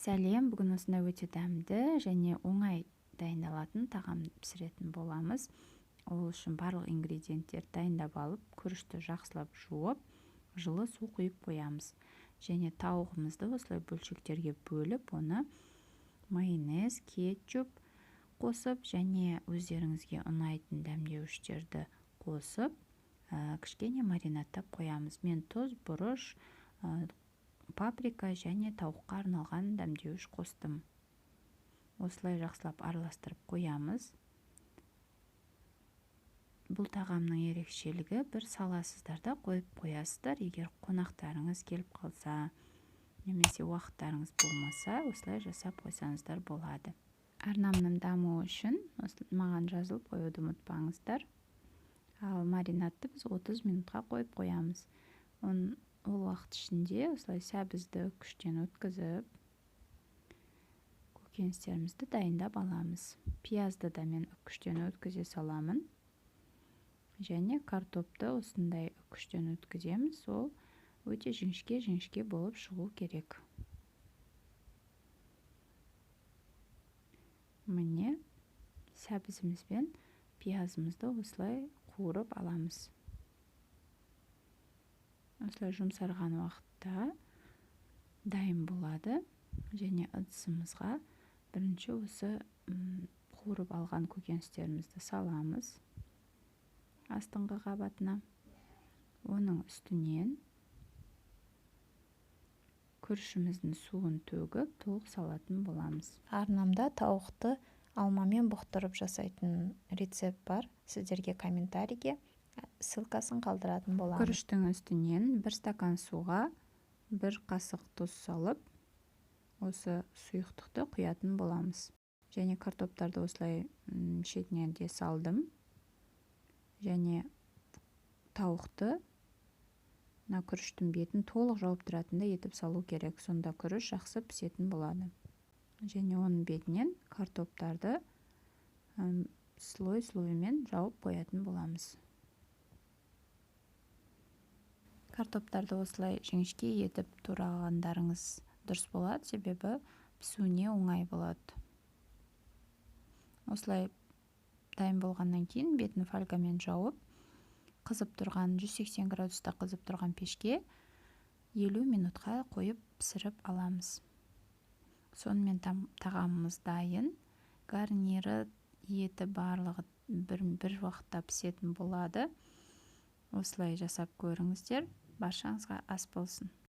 Сәлем, бүгін осындай өте дәмді және оңай дайындалатын тағам пісіретін боламыз. Ол үшін барлық ингредиенттер дайындап алып, күрішті жақсылап жуып, жылы су құйып қоямыз. Және тауығымызды осылай бөлшектерге бөліп, оны майонез, кетчуп қосып, және өздеріңізге ұнайтын дәмдеуіштерді қосып, кішкене маринадтап қоямыз. Мен тұз, бұрыш, паприка және тауыққа арналған дәмдеуіш қостым. Осылай жақсылап араластырып қоямыз. Бұл тағамның ерекшелігі бір саласыздар да қойып қоясыздар. Егер қонақтарыңыз келіп қалса, немесе уақыттарыңыз болмаса, осылай жасап қойсаңыздар болады. Арнамның дамуы үшін маған жазылып қоюды ұмытпаңыздар. Ал маринадты біз 30 минутқа қойып қоямыз. Ол уақыт ішінде осылай сәбізді күштен өткізіп, көкөністерімізді дайындап аламыз. Пиязды да мен күштен өткізе саламын. Және картопты осындай күштен өткіземіз. Ол өте жіңішке болып шығу керек. Міне, сәбізіміз бен пиязымызды осылай қуырып аламыз. Осылай жұмсарған уақытта дайын болады. Және ыдысымызға бірінші осы қуырып алған көкөністерімізді саламыз астыңғы қабатына. Оның үстінен күрішіміздің суын төгіп, толық салатын боламыз. Арнамда тауықты алмамен бұқтырып жасайтын рецепт бар. Сіздерге комментарийге ссылкасын қалдыратын боламын. Күріштің үстінен 1 стакан суға 1 қасық тұз салып, осы сұйықтықты құятын боламыз. Және картоптарды осылай шетінен де салдым. Және тауықты күріштің бетін толық жауып тұратындай етіп салу керек. Сонда күріш жақсы пісетін болады. Және оның бетінен картоптарды слой-слоймен жауып қоятын боламыз. Картоптарды осылай жіңішке етіп турағандарыңыз дұрыс болады, себебі пісуіне оңай болады. Осылай дайын болғаннан кейін бетін фольгамен жауып, қызып тұрған 180 градуста қызып тұрған пешке 50 минутқа қойып пісіріп аламыз. Сонымен тағамымыз дайын. Гарнирі, еті барлығы бір уақытта пісетін болады. Осылай жасап көріңіздер. Баршаңызға ас болсын.